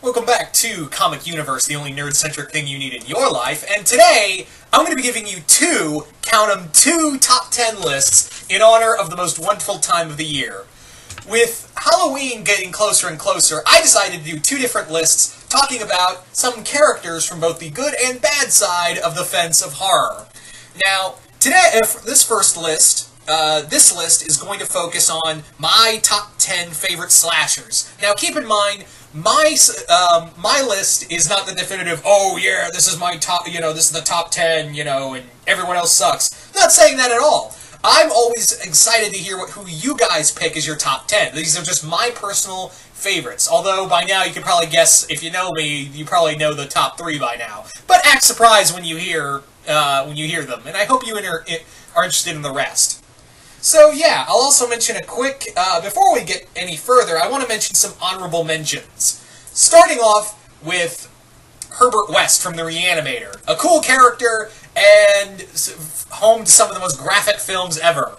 Welcome back to Comic Universe, the only nerd-centric thing you need in your life, and today I'm going to be giving you two top 10 lists in honor of the most wonderful time of the year. With Halloween getting closer and closer, I decided to do two different lists talking about some characters from both the good and bad side of the fence of horror. Now, today, this list is going to focus on my top 10 favorite slashers. Now, keep in mind, my list is not the definitive, oh yeah, this is my top, this is the top 10, and everyone else sucks. I'm not saying that at all. I'm always excited to hear who you guys pick as your top 10. These are just my personal favorites. Although, by now, you can probably guess, if you know me, you probably know the top 3 by now. But act surprised when you hear them, and I hope you are interested in the rest. So yeah, I'll also mention a quick, before we get any further, I want to mention some honorable mentions. Starting off with Herbert West from The Reanimator. A cool character, and home to some of the most graphic films ever.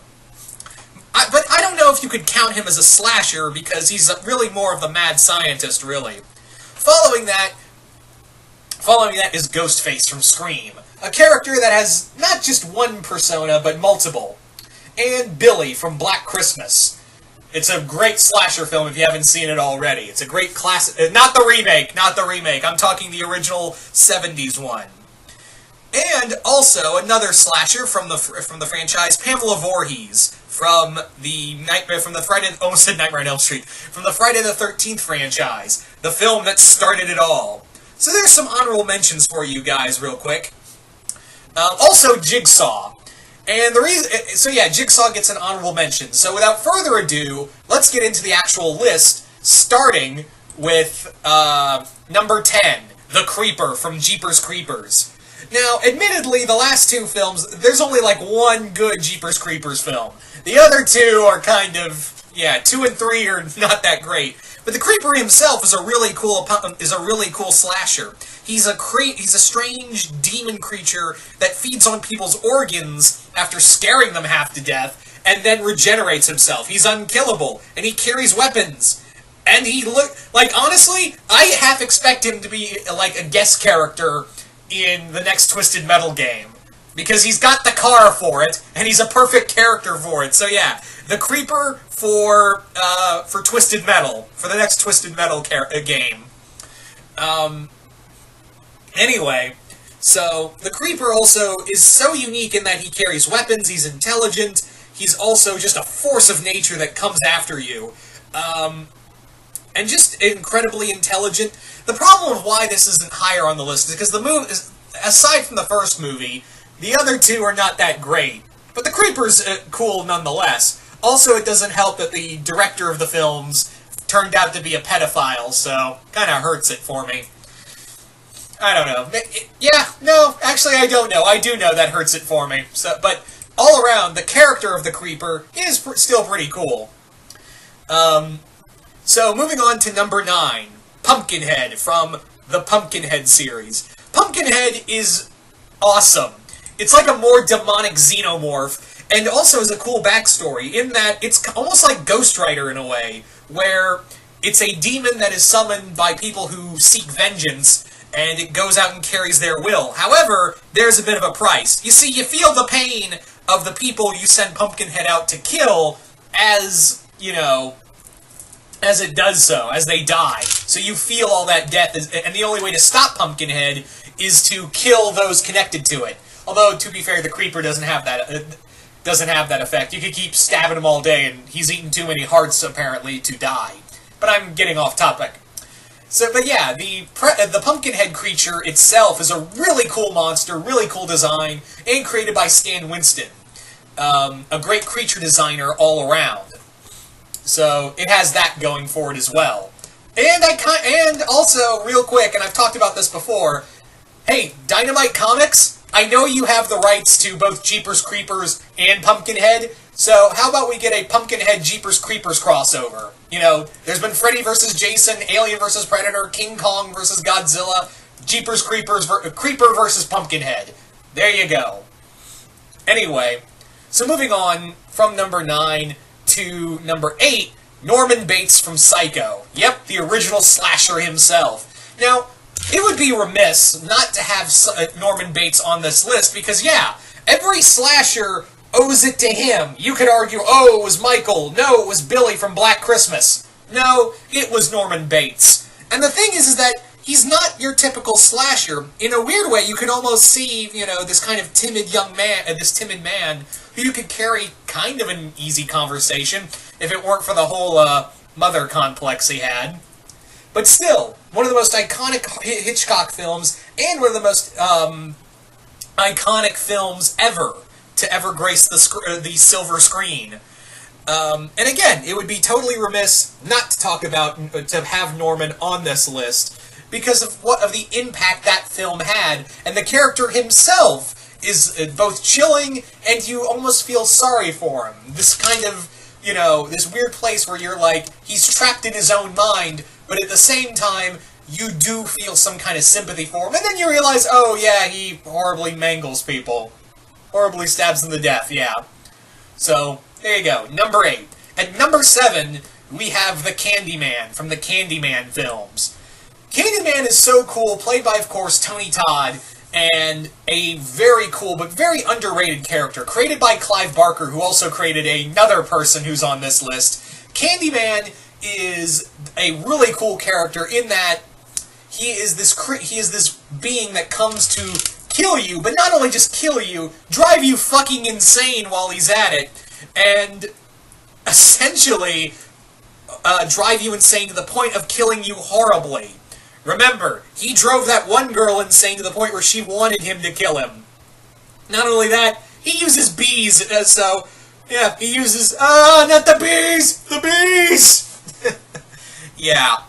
But I don't know if you could count him as a slasher, because he's really more of the mad scientist, really. Following that is Ghostface from Scream. A character that has not just one persona, but multiple. And Billy from Black Christmas. It's a great slasher film if you haven't seen it already. It's a great classic. Not the remake. I'm talking the original 70s one. And also another slasher from the franchise, Pamela Voorhees from the Friday the 13th franchise, the film that started it all. So there's some honorable mentions for you guys, real quick. Also, Jigsaw. And Jigsaw gets an honorable mention. So without further ado, let's get into the actual list, starting with number 10, The Creeper from Jeepers Creepers. Now, admittedly, the last two films, there's only like one good Jeepers Creepers film. The other two are kind of, 2 and 3 are not that great. But the Creeper himself is a really cool slasher. He's a strange demon creature that feeds on people's organs after scaring them half to death, and then regenerates himself. He's unkillable, and he carries weapons. And honestly, I half expect him to be like a guest character in the next Twisted Metal game. Because he's got the car for it, and he's a perfect character for it. So yeah, the Creeper for Twisted Metal, for the next Twisted Metal game. Anyway, so the Creeper also is so unique in that he carries weapons, he's intelligent, he's also just a force of nature that comes after you. And just incredibly intelligent. The problem of why this isn't higher on the list is because the movie, aside from the first movie, the other two are not that great. But the Creeper's cool nonetheless. Also, it doesn't help that the director of the films turned out to be a pedophile, so kind of hurts it for me. I don't know. Actually I don't know. I do know that hurts it for me. But all around, the character of the Creeper is still pretty cool. So moving on to number 9, Pumpkinhead from the Pumpkinhead series. Pumpkinhead is awesome. It's like a more demonic xenomorph, and also has a cool backstory in that it's almost like Ghost Rider in a way, where it's a demon that is summoned by people who seek vengeance, and it goes out and carries their will. However, there's a bit of a price. You see, you feel the pain of the people you send Pumpkinhead out to kill as it does so, as they die. So you feel all that death, and the only way to stop Pumpkinhead is to kill those connected to it. Although, to be fair, the Creeper doesn't have that effect. You could keep stabbing him all day, and he's eaten too many hearts, apparently, to die. But I'm getting off topic. So, but yeah, the Pumpkinhead creature itself is a really cool monster, really cool design, and created by Stan Winston. A great creature designer all around. So, it has that going for it as well. And also, real quick, and I've talked about this before, hey, Dynamite Comics, I know you have the rights to both Jeepers Creepers and Pumpkinhead, so how about we get a Pumpkinhead Jeepers Creepers crossover? There's been Freddy vs. Jason, Alien vs. Predator, King Kong vs. Godzilla, Jeepers Creepers, Creeper vs. Pumpkinhead. There you go. Anyway, so moving on from number 9 to number 8, Norman Bates from Psycho. Yep, the original slasher himself. Now, it would be remiss not to have Norman Bates on this list because, yeah, every slasher owes it to him. You could argue, oh, it was Michael. No, it was Billy from Black Christmas. No, it was Norman Bates. And the thing is that he's not your typical slasher. In a weird way, you can almost see, this kind of timid young man, this timid man, who you could carry kind of an easy conversation if it weren't for the whole mother complex he had. But still, one of the most iconic Hitchcock films, and one of the most iconic films ever to ever grace the silver screen. And again, it would be totally remiss not to talk about, to have Norman on this list, because of the impact that film had, and the character himself is both chilling, and you almost feel sorry for him. This kind of, this weird place where you're like, he's trapped in his own mind, but at the same time, you do feel some kind of sympathy for him, and then you realize, oh yeah, he horribly mangles people. Horribly stabs them to death, yeah. So, there you go, number 8. At number 7, we have the Candyman from the Candyman films. Candyman is so cool, played by, of course, Tony Todd, and a very cool but very underrated character, created by Clive Barker, who also created another person who's on this list. Candyman is a really cool character in that he is this being that comes to kill you, but not only just kill you, drive you fucking insane while he's at it, and essentially drive you insane to the point of killing you horribly. Remember, he drove that one girl insane to the point where she wanted him to kill him. Not only that, he uses bees, so, yeah, he uses, not the bees! The bees! Yeah.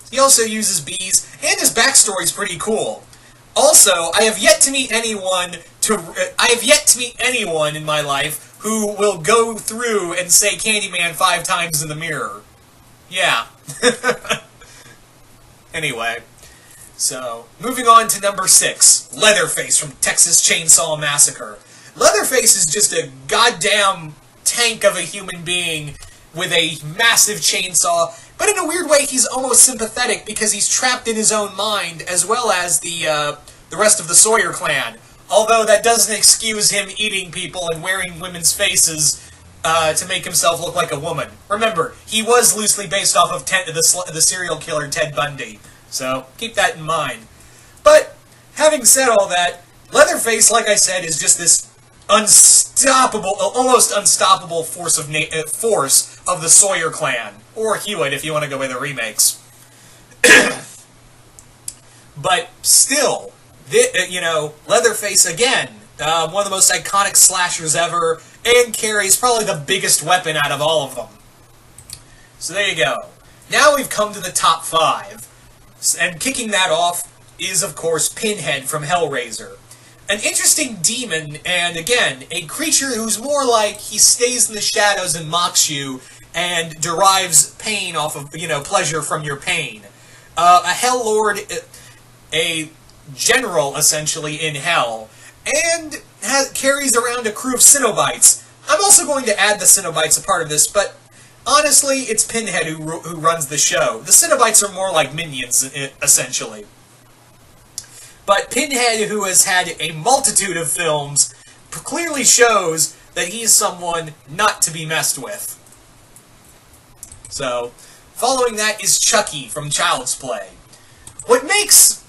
He also uses bees, and his backstory's pretty cool. Also, I have yet to meet anyone in my life who will go through and say Candyman 5 times in the mirror. Yeah. Anyway. So, moving on to number 6, Leatherface from Texas Chainsaw Massacre. Leatherface is just a goddamn tank of a human being with a massive chainsaw, but in a weird way he's almost sympathetic because he's trapped in his own mind, as well as the rest of the Sawyer clan. Although that doesn't excuse him eating people and wearing women's faces to make himself look like a woman. Remember, he was loosely based off of the serial killer Ted Bundy. So, keep that in mind. But, having said all that, Leatherface, like I said, is just this unstoppable, almost unstoppable force of the Sawyer clan. Or Hewitt, if you want to go with the remakes. But, still, Leatherface, again, one of the most iconic slashers ever, and carries probably the biggest weapon out of all of them. So there you go. Now we've come to the top 5. And kicking that off is, of course, Pinhead from Hellraiser. An interesting demon, and again, a creature who's more like he stays in the shadows and mocks you, and derives pain off of, pleasure from your pain. A Hell Lord, a general, essentially, in Hell, and carries around a crew of Cenobites. I'm also going to add the Cenobites a part of this, but honestly, it's Pinhead who runs the show. The Cenobites are more like minions, essentially. But Pinhead, who has had a multitude of films, clearly shows that he's someone not to be messed with. So, following that is Chucky from Child's Play. What makes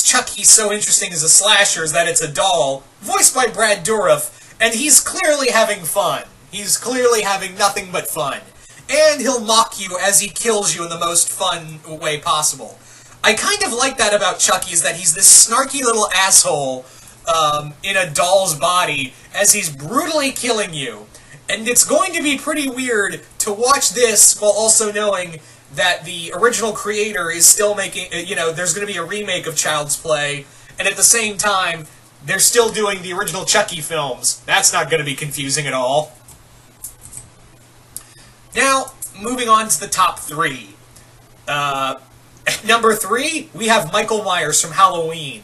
Chucky so interesting as a slasher is that it's a doll, voiced by Brad Dourif, and he's clearly having fun. He's clearly having nothing but fun. And he'll mock you as he kills you in the most fun way possible. I kind of like that about Chucky, is that he's this snarky little asshole in a doll's body as he's brutally killing you. And it's going to be pretty weird to watch this while also knowing that the original creator is still making, there's going to be a remake of Child's Play, and at the same time, they're still doing the original Chucky films. That's not going to be confusing at all. Now, moving on to the top 3. At number 3, we have Michael Myers from Halloween.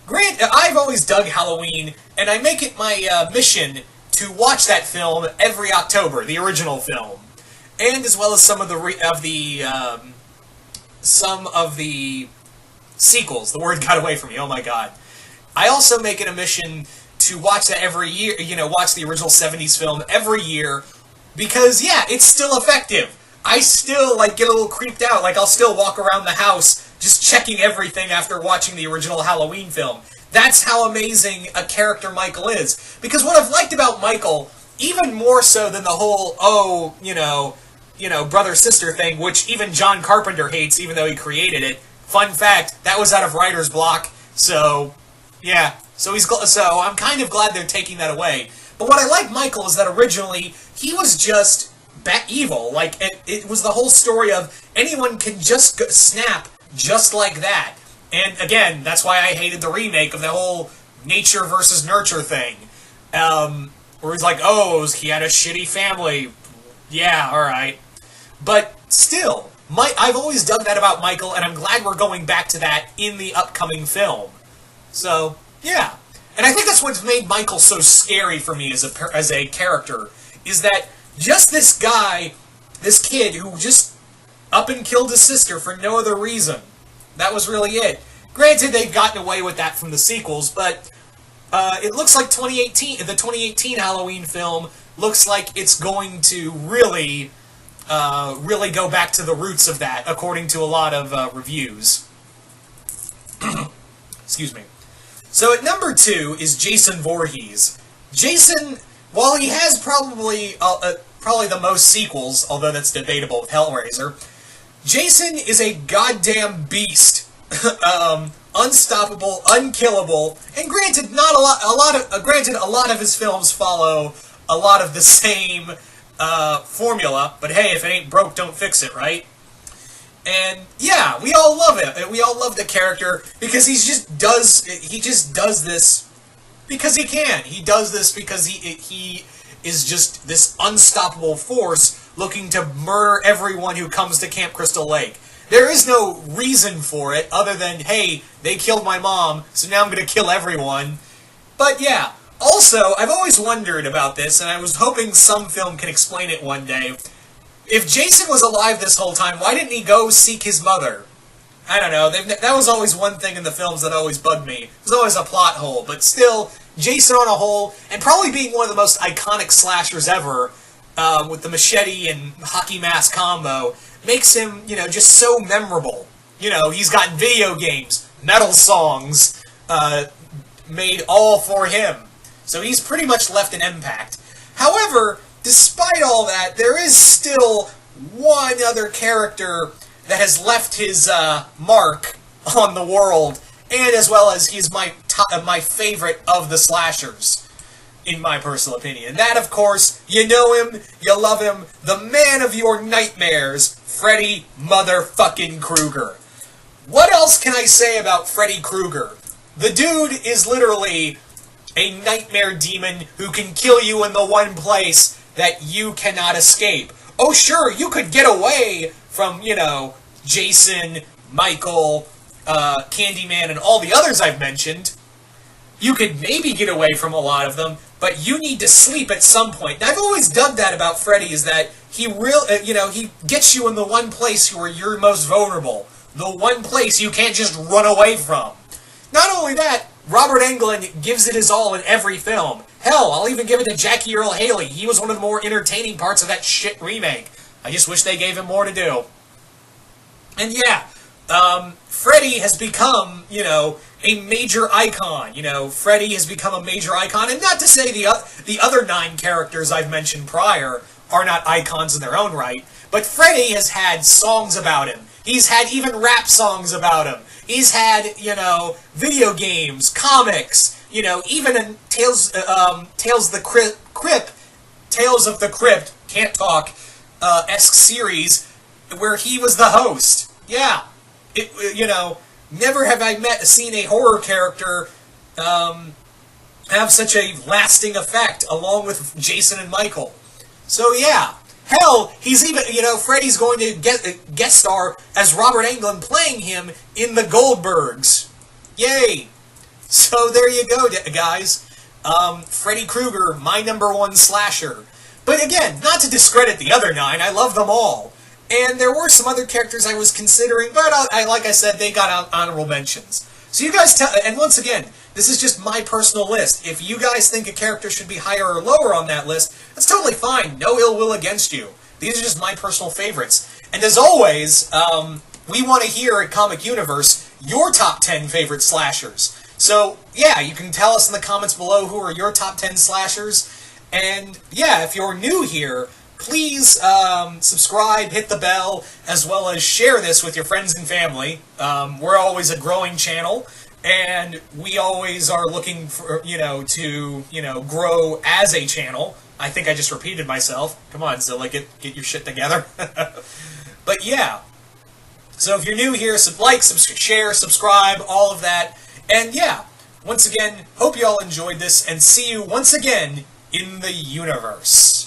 I've always dug Halloween, and I make it my mission to watch that film every October, the original film, and as well as some of the some of the sequels. The word got away from me, oh my god. I also make it a mission to watch that every year, watch the original 70s film every year, because, yeah, it's still effective. I still, get a little creeped out. I'll still walk around the house just checking everything after watching the original Halloween film. That's how amazing a character Michael is. Because what I've liked about Michael, even more so than the whole, brother-sister thing, which even John Carpenter hates, even though he created it. Fun fact, that was out of writer's block, so, yeah. So I'm kind of glad they're taking that away. But what I like Michael is that originally, he was just evil. It was the whole story of anyone can just snap just like that. And again, that's why I hated the remake of the whole nature versus nurture thing. Where he's like, he had a shitty family. Yeah, alright. But still, I've always dug that about Michael, and I'm glad we're going back to that in the upcoming film. So, yeah. And I think that's what's made Michael so scary for me as a character, is that just this guy, this kid, who just up and killed his sister for no other reason. That was really it. Granted, they've gotten away with that from the sequels, but it looks like the 2018 Halloween film looks like it's going to really go back to the roots of that, according to a lot of reviews. Excuse me. So at number 2 is Jason Voorhees. Jason, while he has probably the most sequels, although that's debatable with Hellraiser, Jason is a goddamn beast. Unstoppable, unkillable, and granted, granted, a lot of his films follow a lot of the same formula. But hey, if it ain't broke, don't fix it, right? And yeah, we all love it. We all love the character because he just does this because he can. He does this because he is just this unstoppable force looking to murder everyone who comes to Camp Crystal Lake. There is no reason for it other than, hey, they killed my mom, so now I'm going to kill everyone. But yeah, also, I've always wondered about this, and I was hoping some film can explain it one day. If Jason was alive this whole time, why didn't he go seek his mother? I don't know, that was always one thing in the films that always bugged me. There's always a plot hole, but still, Jason on a whole, and probably being one of the most iconic slashers ever, with the machete and hockey mask combo, makes him, just so memorable. He's got video games, metal songs, made all for him. So he's pretty much left an impact. However, despite all that, there is still one other character that has left his mark on the world, and as well as he's my favorite of the slashers, in my personal opinion. And that, of course, you know him, you love him, the man of your nightmares, Freddy motherfucking Krueger. What else can I say about Freddy Krueger? The dude is literally a nightmare demon who can kill you in the one place that you cannot escape. Oh, sure, you could get away from, Jason, Michael, Candyman, and all the others I've mentioned. You could maybe get away from a lot of them, but you need to sleep at some point. And I've always dug that about Freddy, is that he he gets you in the one place where you're most vulnerable. The one place you can't just run away from. Not only that, Robert Englund gives it his all in every film. Hell, I'll even give it to Jackie Earle Haley. He was one of the more entertaining parts of that shit remake. I just wish they gave him more to do. And yeah, Freddy has become, a major icon. Freddy has become a major icon. And not to say the other 9 characters I've mentioned prior are not icons in their own right, but Freddy has had songs about him. He's had even rap songs about him. He's had, video games, comics, even in Tales of the Crypt, can't talk, esque series, where he was the host. Yeah, never have I seen a horror character have such a lasting effect, along with Jason and Michael. So yeah, hell, he's even, Freddy's going to guest star as Robert Englund, playing him in The Goldbergs. Yay! So there you go, guys. Freddy Krueger, my #1 slasher. But again, not to discredit the other 9, I love them all. And there were some other characters I was considering, but like I said, they got honorable mentions. So you guys tell, and once again, this is just my personal list. If you guys think a character should be higher or lower on that list, that's totally fine. No ill will against you. These are just my personal favorites. And as always, we want to hear at Comic Universe your top 10 favorite slashers. So, yeah, you can tell us in the comments below who are your top 10 slashers. And, yeah, if you're new here, please subscribe, hit the bell, as well as share this with your friends and family. We're always a growing channel, and we always are looking for, to grow as a channel. I think I just repeated myself. Come on, Zilla, get your shit together. But yeah, so if you're new here, share, subscribe, all of that. And yeah, once again, hope you all enjoyed this, and see you once again in the universe.